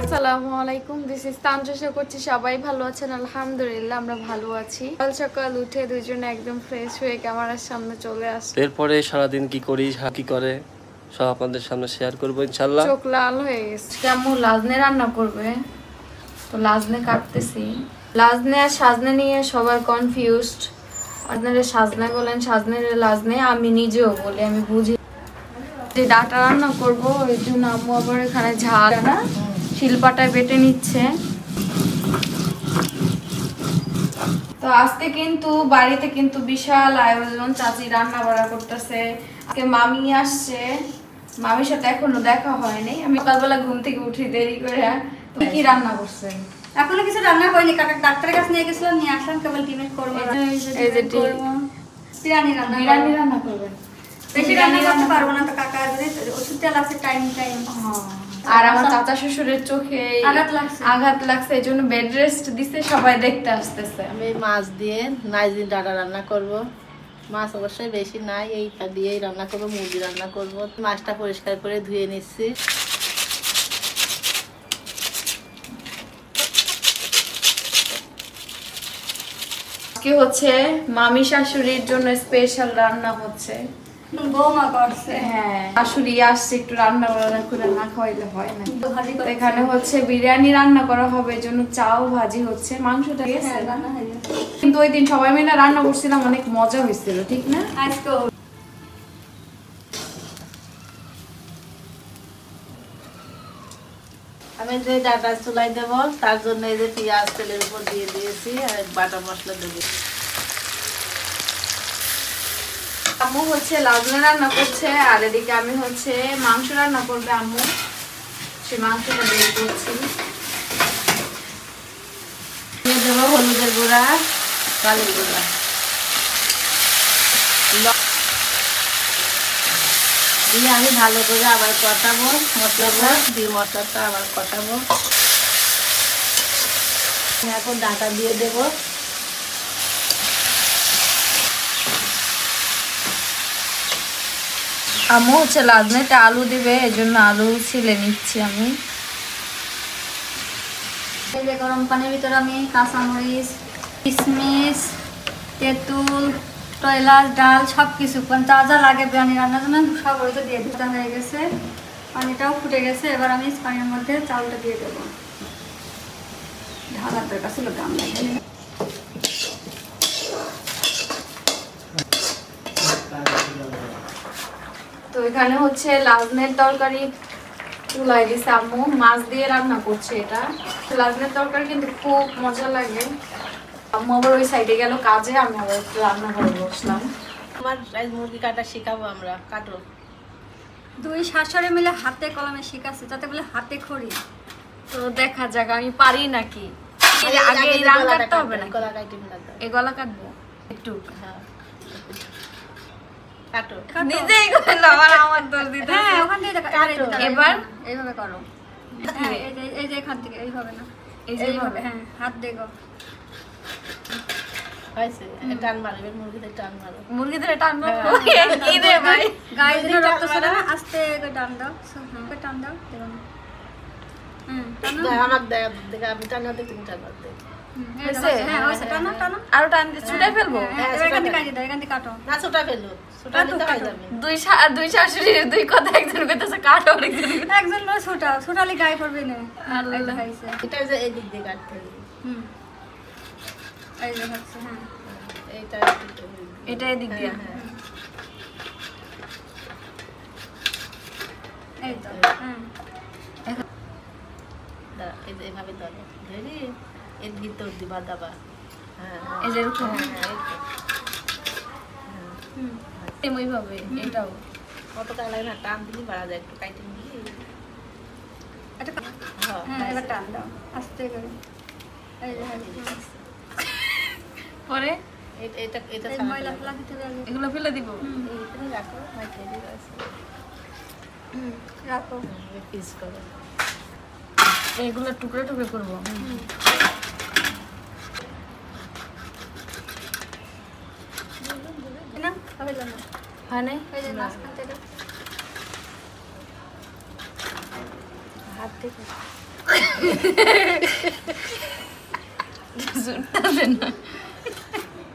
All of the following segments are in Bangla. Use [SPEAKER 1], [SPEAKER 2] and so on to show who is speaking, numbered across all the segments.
[SPEAKER 1] আসসালামু আলাইকুম, দিস ইজ তানজা। করছি সবাই ভালো আছেন? আলহামদুলিল্লাহ আমরা ভালো আছি। সকাল সকাল উঠে দুইজনে একদম ফ্রেশ হয়ে ক্যামেরার সামনে চলে আসে।
[SPEAKER 2] এরপরে সারাদিন কি করি, কি করে সব আপনাদের সামনে শেয়ার করবো ইনশাল্লাহ।
[SPEAKER 1] চোখ লাল হয়ে গেছে। কেমন লাজনে রান্না করবে, তো লাজনে কাটতেছি। লাজনে আর সাজনে নিয়ে সবাই কনফিউজড। আপনারা সাজনা বলেন, সাজনে লাজনে, আমি নিজেও বলি, আমি বুঝি। যে ডাটা রান্না করবো ওই জন্য আম্মু আবার এখানে ঝাল না শিলপাটায় বেটে নিচ্ছে। তো আজকে কিন্তু বাড়িতে কিন্তু বিশাল আয়োজন, চাচি রান্না বাড়া করতেছে। আজকে মামি আসছে, মামির সাথে এখনো দেখা হয়নি। আমি সকালবেলা ঘুম থেকে উঠি দেরি করে। তুমি কি রান্না করছেন?
[SPEAKER 3] এখনো কিছু রান্না হয়নি, কাকা ডাক্তারের কাছে নিয়ে গেছিলাম, নিয়ে আসলাম, কেবল ডিমের করবো।
[SPEAKER 1] এই যে
[SPEAKER 3] বিরিয়ানি রান্না
[SPEAKER 1] করবেন।
[SPEAKER 3] বেশি রান্না করতে পারবো না তো কাকা, ওষুধটা লাগছে টাইম টাইম।
[SPEAKER 1] আর আমার চাচা শ্বশুরের চোখে আঘাত লাগছে, এই জন্য বেড রেস্ট দিছে, সবাই দেখতে আসতেছে।
[SPEAKER 4] আমি মাছ দিয়ে নাইজিন ডাটা রান্না করব। মাছ অবশ্যই বেশি নাই, এইটা দিয়েই রান্না করবো, মুরগি রান্না করব। মাছটা পরিষ্কার করে ধুয়ে নিচ্ছি।
[SPEAKER 1] আজকে হচ্ছে মামি শাশুড়ির জন্য স্পেশাল রান্না হচ্ছে।
[SPEAKER 3] বৌমা করছে।
[SPEAKER 1] হ্যাঁ, শাশুড়ি আসছে, একটু রান্না বান্না করে না খাওয়াইলে হয় না। এখানে হচ্ছে বিরিয়ানি রান্না করা হবে, এই জন্য চাও ভাজি হচ্ছে। মাংসটা গেছে কিন্তু ওই দিন সবাই মিলে রান্না করছিলাম, অনেক মজা হয়েছিল, ঠিক না?
[SPEAKER 3] আজকেও
[SPEAKER 4] আমি যে ডাটা চুলাই দেব, তার জন্য এই যে পেঁয়াজ তেলের উপর দিয়ে দিয়েছি, আর বাটা মশলা দেবো।
[SPEAKER 1] আম্মু হচ্ছে লাজনা রান্না করছে, আর এদিকে আমি হচ্ছে মাংস রান্না করবে আম্মু। সে মাংসটা বের করছি।
[SPEAKER 4] দিয়ে দেবো হলুদের গুঁড়া, কালির গুঁড়া, দিয়ে আমি ভালো করে আবার কষাবো। মশলাটা দিয়ে মশলাটা আবার কষাবো। এখন ডাটা দিয়ে দেবো।
[SPEAKER 1] আম্মু হচ্ছে লাজনাতে আলু দিবে, এই জন্য আলু ছিলে নিচ্ছি আমি।
[SPEAKER 3] এই যে গরম পানির ভিতরে আমি কাঁচামরিচ, কিশমিশ, তেঁতুল, এলাচ, ডাল সব কিছু যা যা লাগে বিরিয়ানি রান্নার জন্য সব ওইটা দিয়ে দিতে হয়ে গেছে। পানিটাও ফুটে গেছে, এবার আমি পানির মধ্যে চালটা দিয়ে দেবো। ঢালার দরকার ছিল, দাম লাগে।
[SPEAKER 1] তো এখানে হচ্ছে লাজনের তরকারি চুলাই দিছে আম্মু, মাছ দিয়ে রান্না করছে। এটা লাজনের তরকারি কিন্তু খুব মজা লাগে। আম্মু আবার ওই সাইডে গেল কাজে, আমি আবার একটু রান্না করে বসলাম।
[SPEAKER 4] আমার মুরগি কাটা শেখাবো আমরা, কাটো।
[SPEAKER 3] দুই শাশুড়ি মিলে হাতে কলমে শিখাচ্ছে, যাতে বলে হাতে খড়ি।
[SPEAKER 1] তো দেখা যাক আমি পারি নাকি। আগে এই রান কাটতে হবে না, এই গলা কাটবো একটু।
[SPEAKER 4] হ্যাঁ, কাটো।
[SPEAKER 1] নিজেই করে নাও, আর আমার দোষ দিতে।
[SPEAKER 3] হ্যাঁ, ওখান থেকে
[SPEAKER 1] এবার
[SPEAKER 3] এইভাবে করো। হ্যাঁ, এই যে এখান থেকে এইভাবে না,
[SPEAKER 1] এই যে
[SPEAKER 3] এইভাবে। হ্যাঁ, হাত দেখো।
[SPEAKER 4] হয়েছে, টান মারবে, মুরগিতে টান মারো।
[SPEAKER 1] মুরগি ধরে টান মারবো কি রে ভাই?
[SPEAKER 3] গায়ে যেন রক্ত ছড়ে না, আস্তে করে টান দাও। হ্যাঁ, টান দাও।
[SPEAKER 4] আমার দেখা আমি টান দিই, তুমি টান মারতে।
[SPEAKER 1] আরো টান দিয়ে ছুটাই ফেলবো।
[SPEAKER 4] না, ছোটা ফেলো, ছোটা দিতে হয়ে যাবে।
[SPEAKER 1] দুই শাশুড়ির দুই কথা, একজন কইতেছে কাটো,
[SPEAKER 3] একজন ছোটালে গায়ে পড়বে না।
[SPEAKER 4] এটা যে এই দিক দিয়ে কাটতে হবে।
[SPEAKER 3] এই যে হচ্ছে, হ্যাঁ,
[SPEAKER 1] এটা এদিক দিয়ে।
[SPEAKER 3] এই তো, হ্যাঁ,
[SPEAKER 4] এভাবে ধরো, ধরে এর ভিতর দিবা দাবা। হ্যাঁ,
[SPEAKER 1] এই যে এরকম
[SPEAKER 3] এইভাবে।
[SPEAKER 1] এটাও
[SPEAKER 4] কত টাকা লাগে না, টান দিলে বাড়া যায়, একটু কাইটে নিয়ে।
[SPEAKER 3] হ্যাঁ, এবার টান দাও আস্তে করে। এই যে
[SPEAKER 1] পরে
[SPEAKER 4] এটা এটা
[SPEAKER 3] ময়লা ফেলা দিতে হবে,
[SPEAKER 1] এগুলো ফেলে দিব।
[SPEAKER 4] এইখানে রাখো, মাইকে দিয়ে আছে।
[SPEAKER 3] রাখো,
[SPEAKER 4] পিস করো।
[SPEAKER 1] এগুলো টুকরো টুকরো করবো।
[SPEAKER 3] না হবে না,
[SPEAKER 1] হয় নাই।
[SPEAKER 3] এই যে মাছ খাতে দাও। হাত থেকে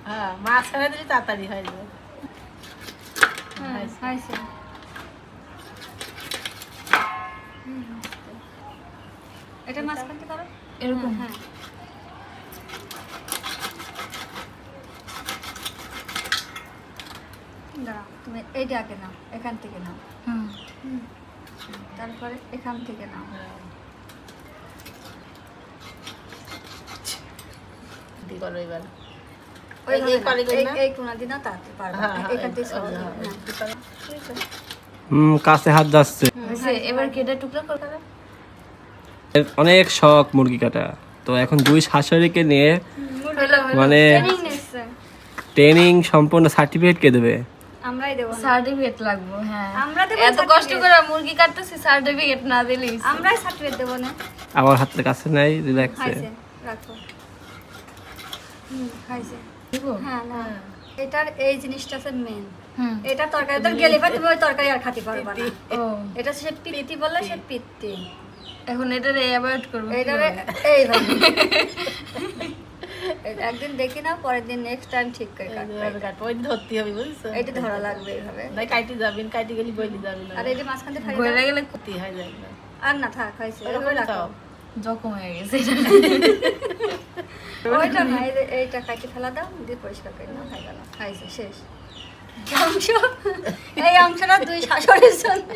[SPEAKER 4] হ্যাঁ মাঝখানে দিলে তাড়াতাড়ি হয়ে যাবে।
[SPEAKER 3] হয়েছে এটা মাঝখানতে করো
[SPEAKER 1] এরকম।
[SPEAKER 3] হ্যাঁ দাঁড়াও তুমি এইটা আগে নাও, এখান থেকে নাও, তারপরে এখান থেকে নাও।
[SPEAKER 4] দি করো এবার
[SPEAKER 3] এই কোনা দিনা তাতে পারবে এখান থেকে সহজ হবে।
[SPEAKER 2] কাছে হাত যাচ্ছে।
[SPEAKER 1] এবার কেটে টুকরো করে
[SPEAKER 2] অনেক শখ মুরগি কাটা, তো এখন দুই শাশুড়িকে নিয়ে মানে ট্রেনিং সম্পূর্ণ সার্টিফিকেট কে দেবে?
[SPEAKER 3] আমরাই দেব।
[SPEAKER 1] সার্টিফিকেট লাগবে। হ্যাঁ
[SPEAKER 3] আমরা দেব।
[SPEAKER 1] এত কষ্ট করে মুরগি কাটতেছি, সার্টিফিকেট না দিলেই
[SPEAKER 3] আমরাই সার্টিফিকেট দেব না।
[SPEAKER 2] আমার হাতের কাছে নাই, রিল্যাক্সে
[SPEAKER 3] খাইছে রাখো। খাইছে হ্যাঁ না এটার এই জিনিসটা আছে মেন। এটা তরকারি তো গেলে তুমি ওই তরকারি আর খেতে পারবে না।
[SPEAKER 1] ও
[SPEAKER 3] এটা সে পিত্তি বলে, সে পিত্তি।
[SPEAKER 1] এখন এটারে অ্যাভয়েড করব।
[SPEAKER 3] এটারে এইভাবে একদিন দেখি না, পরের দিন নেক্সট টাইম ঠিক করে কাটবো।
[SPEAKER 4] ওই ধরতে হবে বুঝছো,
[SPEAKER 3] এটা ধরা লাগবে এইভাবে।
[SPEAKER 4] নাই কাটি যাবেন, কাটি গেলি বইলি যাবে না।
[SPEAKER 3] আর এই যে মাঝখান থেকে ফাড়ি
[SPEAKER 1] গলে গেলে
[SPEAKER 4] ক্ষতি হয়ে যায় না।
[SPEAKER 3] আর না থাক হইছে এভাবে রাখো।
[SPEAKER 1] জখম হয়ে গেছে।
[SPEAKER 3] ওইটা না এইটা কাটি ফেলা দাও, দিয়ে পরিষ্কার করে নাও। খাই গেল, খাইছে শেষ। এই অংশটা দুই শাশুড়ির জন্য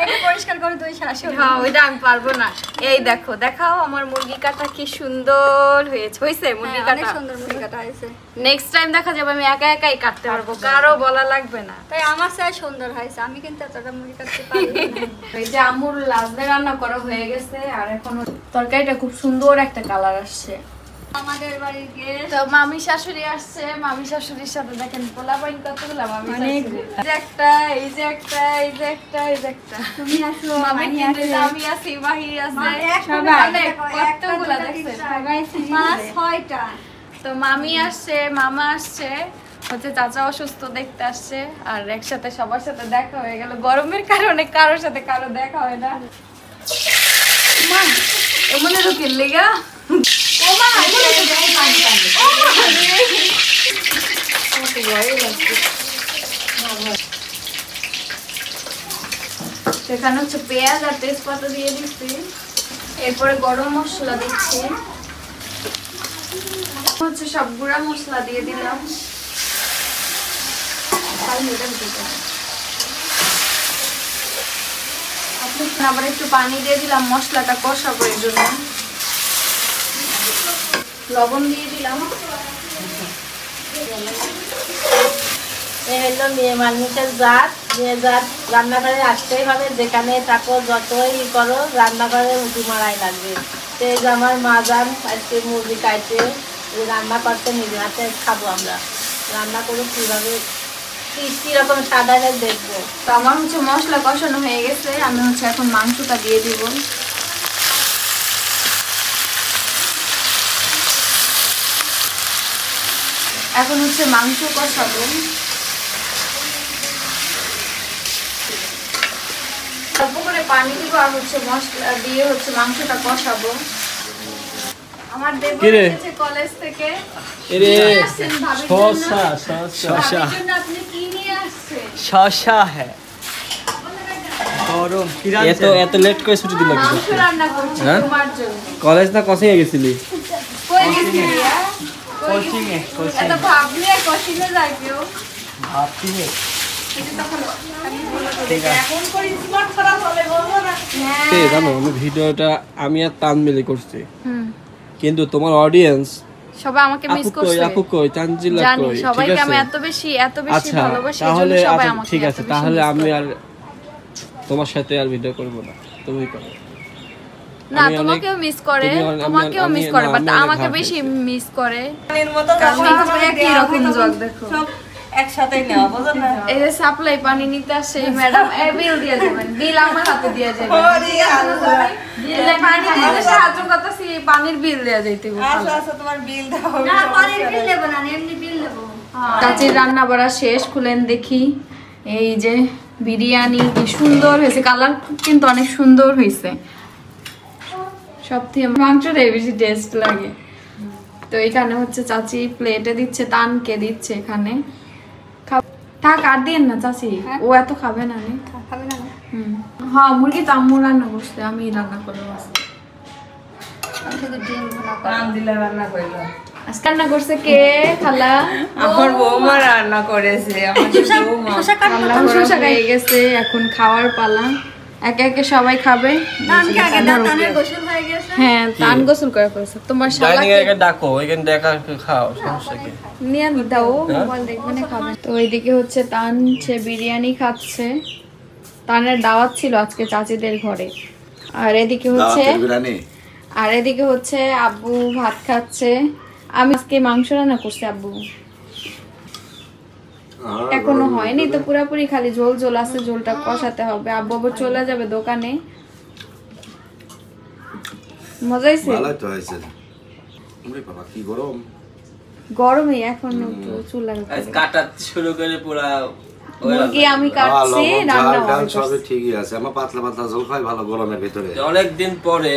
[SPEAKER 3] এটা পরিষ্কার করে দুই শাশুড়ি।
[SPEAKER 1] হ্যাঁ ওইটা আমি পারবো না। এই দেখো, দেখাও আমার মুরগি কাটা কি সুন্দর হয়েছে। হইছে মুরগি কাটা,
[SPEAKER 3] অনেক সুন্দর মুরগি কাটা হয়েছে।
[SPEAKER 1] নেক্সট টাইম দেখা যাবে আমি একা একাই কাটতে পারবো, কারো বলা লাগবে না।
[SPEAKER 3] তাই আমার চাই সুন্দর হয়েছে, আমি কিন্তু এতটা মুরগি কাটতে পারি না।
[SPEAKER 1] এই যে আমুর লাজনে রান্না করা হয়ে গেছে, আর এখন তরকারিটা খুব সুন্দর একটা কালার আসছে।
[SPEAKER 3] আমাদের বাড়ির গেস্ট
[SPEAKER 1] তো মামি শাশুড়ি আসছে, মামি শাশুড়ির সাথে দেখেন পোলাপাইন কতগুলো মামি শাশুড়ি। এই যে একটা, এই যে একটা, এই যে একটা, এই যে একটা।
[SPEAKER 3] তুমি আসো,
[SPEAKER 1] মামি
[SPEAKER 3] আমি
[SPEAKER 1] কিন্তু
[SPEAKER 3] আসি।
[SPEAKER 1] আমি আছি, মাহি আছে,
[SPEAKER 3] সবাই
[SPEAKER 1] অনেক কতগুলো দেখছেন।
[SPEAKER 3] সবাই পাঁচ ছয়টা।
[SPEAKER 1] তো মামি আসছে, মামা আসছে, হচ্ছে চাচা অসুস্থ দেখতে আসছে, আর একসাথে সবার সাথে দেখা হয়ে গেল। গরমের কারণে কারোর সাথে কারো দেখা হয় না। মা এমন রুকির লেগা সেখানে হচ্ছে পেঁয়াজ আর তেজপাতা দিয়ে দিচ্ছি, এরপরে গরম মশলা দিচ্ছি, হচ্ছে সব গুঁড়া মশলা দিয়ে দিলাম। আবার একটু পানি দিয়ে দিলাম মশলাটা কষাবো এর জন্য। লবণ দিয়ে দিলাম।
[SPEAKER 4] এই হলো মেয়ে মানুষের জাত। মেয়ে জাত রান্নাঘরে আসতেই হবে, যেখানে থাকো যতই করো রান্নাঘরে উঁচু মারাই লাগবে। তো এই যে আমার মা জান আজকে মুরগি কাটে রান্না করতে, নিজের হাতে খাবো আমরা। রান্না করে কীভাবে কীরকম সাদা দেখবো।
[SPEAKER 1] তো আমার হচ্ছে মশলা কষানো হয়ে গেছে, আমি হচ্ছে এখন মাংসটা দিয়ে দিব। এখন হচ্ছে মাংস কষাবো। অল্প করে পানি দিব, আর হচ্ছে মশলা দিয়ে হচ্ছে মাংসটা কষাবো। আমার দেবর এসেছে কলেজ থেকে।
[SPEAKER 2] এরে
[SPEAKER 1] আসছেন ভাবির
[SPEAKER 2] শসা,
[SPEAKER 1] জন্য।
[SPEAKER 2] শসা
[SPEAKER 1] ভাবির জন্য আপনি কি নিয়ে আসছেন?
[SPEAKER 2] শসা হ্যাঁ গরম। এত লেট করে ছুটি দিল
[SPEAKER 1] মাংস রান্না করছি
[SPEAKER 2] হ্যাঁ?
[SPEAKER 1] তোমার জন্য।
[SPEAKER 2] কলেজ না কোচিং এ গেছিলি?
[SPEAKER 1] কই গেছিলি?
[SPEAKER 2] কোচিং এ
[SPEAKER 1] এত ভাবলি আর কোচিংয়ে যাই কেউ?
[SPEAKER 2] ভাবছি নে
[SPEAKER 1] হ্যাঁ।
[SPEAKER 2] জানো আমি ভিডিওটা আমি আর তানমিলি করছি,
[SPEAKER 1] হুম।
[SPEAKER 2] কিন্তু তোমার অডিয়েন্স
[SPEAKER 1] সবাই আমাকে মিস করছে।
[SPEAKER 2] আপু কই তানজিলা
[SPEAKER 1] জানি
[SPEAKER 2] কই, ঠিক
[SPEAKER 1] সবাইকে আমি
[SPEAKER 2] আছে?
[SPEAKER 1] এত বেশি
[SPEAKER 2] আচ্ছা
[SPEAKER 1] ভালোবাসি,
[SPEAKER 2] তাহলে
[SPEAKER 1] এজন্য সবাই
[SPEAKER 2] আচ্ছা,
[SPEAKER 1] আমাকে
[SPEAKER 2] ঠিক
[SPEAKER 1] এত
[SPEAKER 2] আছে
[SPEAKER 1] বেশি
[SPEAKER 2] তাহলে
[SPEAKER 1] miss
[SPEAKER 2] আমি
[SPEAKER 1] করে।
[SPEAKER 2] আর তোমার সাথে আর ভিডিও করব না, তুমি করো।
[SPEAKER 1] না
[SPEAKER 2] আমি অনেক-
[SPEAKER 1] তোমাকেও মিস করে,
[SPEAKER 2] তুমি অনেক-
[SPEAKER 1] তোমাকেও
[SPEAKER 2] আমি-
[SPEAKER 1] মিস করে,
[SPEAKER 2] না,
[SPEAKER 1] বাট
[SPEAKER 2] আমি অনেক
[SPEAKER 1] আমাকে
[SPEAKER 2] happy।
[SPEAKER 1] বেশি মিস করে।
[SPEAKER 3] সবাই
[SPEAKER 1] কি রকম জগ দেখো।
[SPEAKER 4] একসাথে নেওয়া বোঝো না।
[SPEAKER 1] এই যে সাপ্লাই পানি নিতে আসছে ম্যাডাম, বিল দিয়ে যাবেন, বিল আমার হাতে দিয়ে যাবেন। এই যে পানি দিতে সাহায্য করতেছি, পানির বিল দেয়া যাইতে
[SPEAKER 4] তোমার বিল দাও।
[SPEAKER 3] না পরের বিল নেব না, এমনি বিল নেব।
[SPEAKER 1] চাচির রান্না বাড়া শেষ, খুলেন দেখি। এই যে বিরিয়ানি কি সুন্দর হয়েছে, কালার কিন্তু অনেক সুন্দর হয়েছে। সব থেকে মাংসটাই বেশি টেস্ট লাগে। তো এখানে হচ্ছে চাচি প্লেটে দিচ্ছে, তানকে দিচ্ছে এখানে। থাক আর দিন না চাচি, ও এত খাবে না।
[SPEAKER 3] খাবে না?
[SPEAKER 1] হ্যাঁ মুরগি তো আম্মু রান্না করছে, আমি রান্না করবো।
[SPEAKER 3] শুধু ডিম ভুনা
[SPEAKER 4] পান দিলে রান্না করলো।
[SPEAKER 1] আজকে রান্না করছে কে? খালা।
[SPEAKER 4] আমার বৌমা রান্না করেছে।
[SPEAKER 1] শসা হয়ে গেছে, এখন খাওয়ার পালা। একে একে সবাই খাবে। হ্যাঁ তান গোসল করে ফেলছে। তোমার
[SPEAKER 2] শালাকে ডাকো, ওইখানে দেখা খাও, সমস্যা কি?
[SPEAKER 1] নিয়ে দাও, মোবাইল দেখবে খাবে। তো এইদিকে হচ্ছে তান সে বিরিয়ানি খাচ্ছে। তানের দাওয়াত ছিল আজকে চাচিদের ঘরে। আর এদিকে হচ্ছে আব্বু ভাত খাচ্ছে। আমি আজকে মাংস রান্না করছি আব্বু, এখনো হয়নি তো পুরাপুরি, খালি ঝোল ঝোল আছে, ঝোলটা কষাতে হবে। আব্বু আবার চলে যাবে দোকানে। মজা হয়েছে? গরমে এখন একটু চুলার
[SPEAKER 2] কাটা শুরু করে পুরা
[SPEAKER 1] মুরগি আমি কাটছি, রান্না হবে।
[SPEAKER 5] সবই ঠিকই আছে, আমার পাতলা পাতলা ঝোল খাই ভালো গরমের ভিতরে।
[SPEAKER 2] অনেক দিন পরে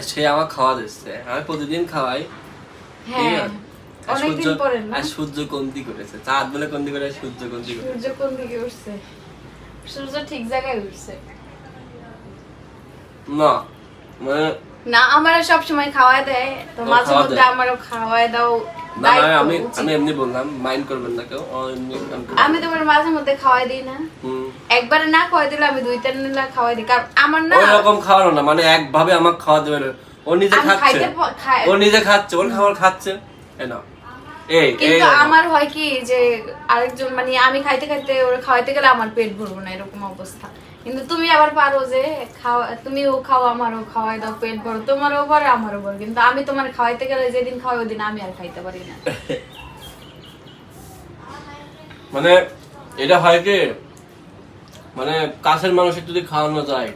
[SPEAKER 2] সে আমার খাওয়া দিচ্ছে, আমি প্রতিদিন খাওয়াই।
[SPEAKER 1] হ্যাঁ অনেকদিন পরে না।
[SPEAKER 2] আর সূর্য কমতি করেছে, চাঁদ বলে কমতি করে, সূর্য কমতি করে।
[SPEAKER 1] সূর্য কোন দিকে উঠছে? সূর্য ঠিক জায়গায় উঠছে
[SPEAKER 2] না, মানে
[SPEAKER 1] না আমারে সব সময় খাওয়ায় দেয়, তো মাঝে মধ্যে আমারও খাওয়ায় দাও।
[SPEAKER 2] না আমি এমনি বললাম, মাইন্ড করবেন না কেউ।
[SPEAKER 1] আমি তোমার মাঝে মধ্যে খাওয়াই দিই না, একবারে না খাওয়াই দিলে আমি 2-3 দিন খাওয়াই দিই। কারণ আমার না
[SPEAKER 2] ওরকম খাওয়ানো না, মানে একভাবে আমাকে খাওয়া দেবে না। ও নিজে খাচ্ছে, ওর খাবার খাচ্ছে।
[SPEAKER 1] কিন্তু আমার হয় কি যে আরেকজন, মানে আমি খাইতে খাইতে ওরা খাওয়াইতে গেলে আমার পেট ভরবো না, এরকম অবস্থা। কিন্তু তুমি আবার পারো যে তুমিও খাও, আমারও খাওয়াই দাও, পেট ভরো, তোমারও ভরে আমারও ভরে। কিন্তু আমি তোমার খাওয়াইতে গেলে যেদিন খাওয়াই ওই দিন আমি আর খাইতে পারি না।
[SPEAKER 2] মানে এটা হয় কি, মানে কাছের মানুষের যদি খাওয়ানো যায়,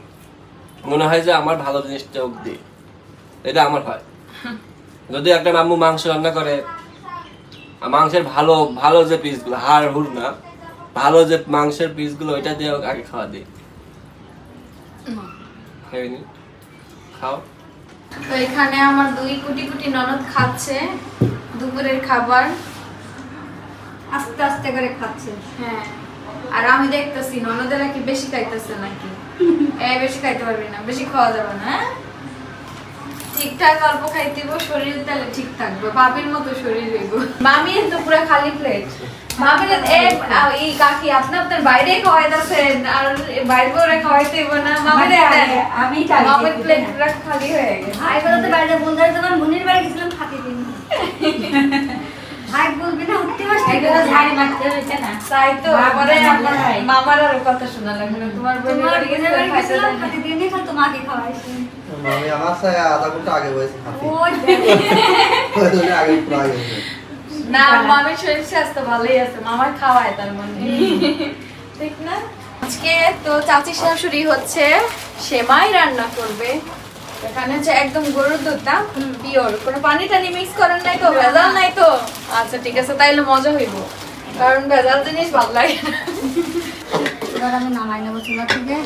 [SPEAKER 2] মনে হয় যে আমার ভালো জিনিসটা অব্দি, এটা আমার হয়। যদি একটা আম্মু মাংস রান্না করে, মাংসের ভালো ভালো যে পিসগুলো, হাড় হুড় না, ভালো যে মাংসের পিসগুলো, ওইটা দিয়ে আগে খাওয়া দিই। খাও।
[SPEAKER 1] তো এখানে আমার 2 কোটি কোটি ননদ খাচ্ছে দুপুরের খাবার,
[SPEAKER 3] আস্তে আস্তে করে খাচ্ছে।
[SPEAKER 1] হ্যাঁ আর আমি দেখতেছি ননদেরা কি বেশি খাইতেছে নাকি? বেশি খাইতে পারবি না, বেশি খাওয়া যাবে না। ঠিকঠাক অল্প খাইতে হইব, শরীর তাহলে ঠিক থাকবে, বাবির মতো শরীর হইব। মামি তো পুরো খালি প্লেট। মামির এই কাকি আপনি আপনার বাইরে খাওয়াইতেছেন, আর বাইরে করে খাওয়াইতে হইব না। মামির প্লেট পুরো খালি হয়ে গেছে।
[SPEAKER 3] এগুলো তো বাইরে বলতে যখন বোনের বাড়ি গেছিলাম খাতে দিন ভাই বলবি না, উঠতে বসতে এগুলো ঝাড়ি মারতে হইছে না, তাই তো। পরে আমার
[SPEAKER 1] মামার আর কথা শোনা লাগবে, তোমার বোনের বাড়ি গেছিলাম
[SPEAKER 3] খাতে দিনে খালি তোমাকে খাওয়াইছি।
[SPEAKER 5] আমি আমার সাথে আধা ঘন্টা আগে বসে খাচ্ছি।
[SPEAKER 3] ওই
[SPEAKER 5] আগে পুরো আগে
[SPEAKER 1] না, মামির শরীর স্বাস্থ্য ভালোই আছে, মামার খাওয়ায় তার মানে, ঠিক না? আজকে তো চাচি শাশুড়ি হচ্ছে সেমাই রান্না করবে। এখানে হচ্ছে একদম গরুর দুধটা পিওর, কোনো পানি টানি মিক্স করেন নাই তো, ভেজাল নাই তো? আচ্ছা ঠিক আছে, তাইলে মজা হইব, কারণ ভেজাল জিনিস ভালো লাগে না।
[SPEAKER 3] এবার আমি নামাই নেবো চুলা থেকে।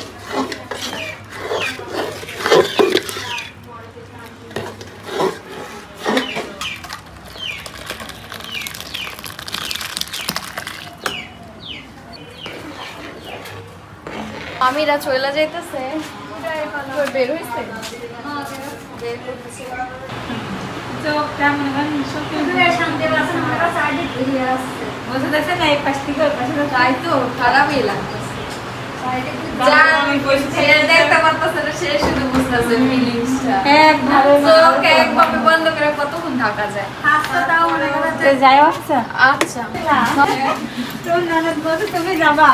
[SPEAKER 1] মামিরা চলে যাইতেছে, বের হইছে, বের করতেছে। তাই তো খারাপই লাগতেছে, দেখতে পারতেছে না, সে শুধু বুঝতেছে ফিলিংসটা। একভাবে বন্ধ করে কতক্ষণ থাকা যায়? আচ্ছা
[SPEAKER 3] তুমি যাবা?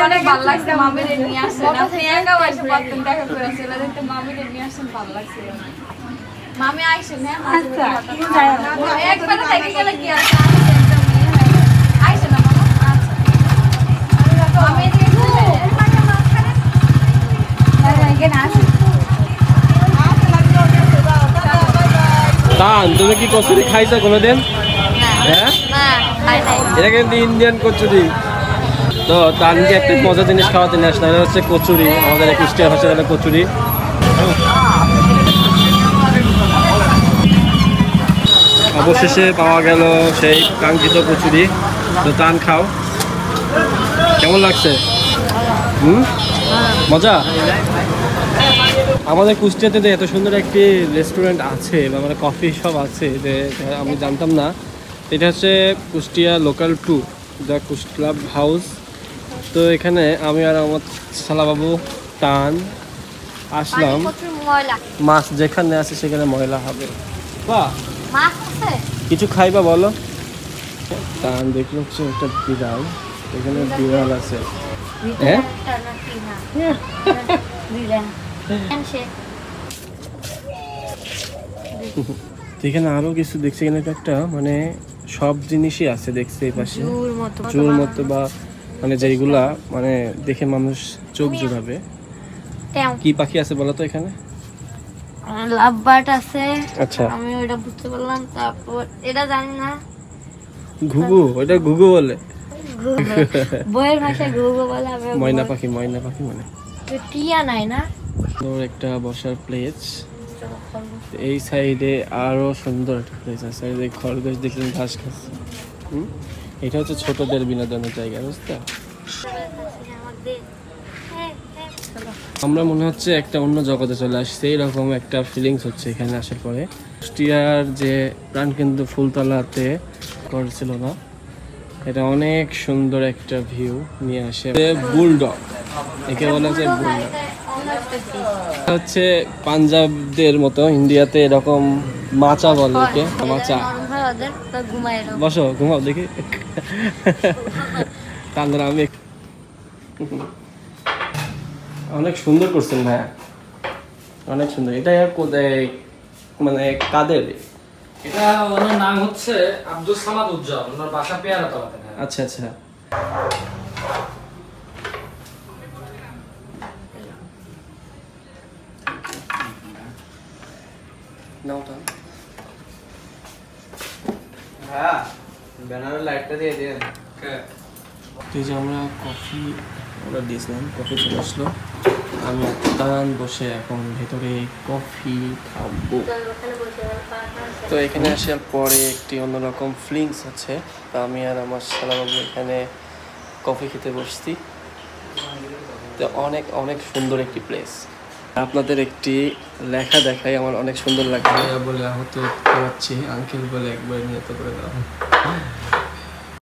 [SPEAKER 1] অনেক ভালো লাগছে, মামির নিয়ে আসেন, আপনি একা বসে পারতেন, দেখা করে চলে যেতে, মামির নিয়ে আসেন, ভালো লাগছে। মামি আইসেন, হ্যাঁ একবারে থেকে গেলে কি আছে, আইসেন না মামা। আচ্ছা আমি এদিকে
[SPEAKER 2] তান তুমি কি কচুরি খাইছো কোনোদিন? হ্যাঁ, এটা কিন্তু ইন্ডিয়ান কচুরি। তো তানকে একটা মজার জিনিস খাওয়াতে নিয়ে আসলাম, এটা হচ্ছে কচুরি। আমাদের কুষ্টিয়া ভাষায় এটা কচুরি। অবশেষে পাওয়া গেল সেই কাঙ্ক্ষিত কচুরি। তো তান খাও, কেমন লাগছে? মজা। আমাদের কুষ্টিয়াতে যে এত সুন্দর একটি রেস্টুরেন্ট আছে বা মানে কফি শপ আছে যে আমি জানতাম না। এটা হচ্ছে Kushtia local 2 the Kusht club house. তো এখানে আমি আর আমার শালাবাবু টান আসলাম। মাছ যেখানে আছে সেখানে ময়লা হবে। বাহ, কিছু খাইবা বলো? টান দেখলো হচ্ছে একটা বিড়াল, এখানে বিড়াল আছে। হ্যাঁ, এখানে আরো কিছু দেখছি। এখানে একটা মানে সব জিনিসই আছে দেখছি এই পাশে, জোর মতো বা মানে যেগুলা মানে দেখে মানুষ চোখ জোড়াবে। কি পাখি আছে বলো তো এখানে?
[SPEAKER 1] লাভ বার্ড আছে।
[SPEAKER 2] আচ্ছা,
[SPEAKER 1] আমি ওটা বুঝতে পারলাম। তারপর এটা জানি না,
[SPEAKER 2] ঘুঘু, ওটা ঘুঘু বলে,
[SPEAKER 1] বইয়ের ভাষায় ঘুঘু বলে।
[SPEAKER 2] ময়না পাখি, ময়না পাখি মানে
[SPEAKER 1] টিয়া নাই না।
[SPEAKER 2] একটা বসার প্লেস। এই সাইডে আরো সুন্দর একটা প্লেস আছে, এই যে খরগোশ দেখলেন ঘাস খাচ্ছে। এটা হচ্ছে ছোটদের বিনোদনের জায়গা, বুঝতে? আমরা মনে হচ্ছে একটা অন্য জগতে চলে আসছি, এইরকম একটা ফিলিংস হচ্ছে এখানে আসার পরে। কুষ্টিয়ার যে প্রাণকেন্দ্র ফুলতলাতে করছিল না, এটা অনেক সুন্দর একটা ভিউ নিয়ে আসে। বুলডগ, একে বলা যায় বুলডগ। হচ্ছে পাঞ্জাবদের মতো ইন্ডিয়াতে এরকম মাচা বলে, একে মাচা। বসো, ঘুমাও দেখি। তাহলে আমি অনেক সুন্দর করছেন ভাইয়া, অনেক সুন্দর। এটা মানে কাদের?
[SPEAKER 6] এটা ওনার নাম হচ্ছে আব্দুল সামাদ উজ্জ্বল, ওনার বাসা পেয়ারাতলাতে।
[SPEAKER 2] আচ্ছা আচ্ছা।
[SPEAKER 5] হ্যাঁ, ব্যানারের লাইটটা দিয়ে দেন।
[SPEAKER 2] এই যে আমরা কফি অর্ডার দিয়েছিলাম, কফি চলে আসলো। আমি টান বসে এখন ভেতরে কফি খাবো। তো এখানে আসার পরে একটি অন্যরকম ফিলিংস আছে। তো আমি আর আমার শালাবাবু এখানে কফি খেতে বসছি। তো অনেক অনেক সুন্দর একটি প্লেস। আপনাদের একটি লেখা দেখাই, আমার অনেক সুন্দর লাগে বলে আহত করাচ্ছি। আঙ্কেল বলে একবার নিহত করে দেওয়া।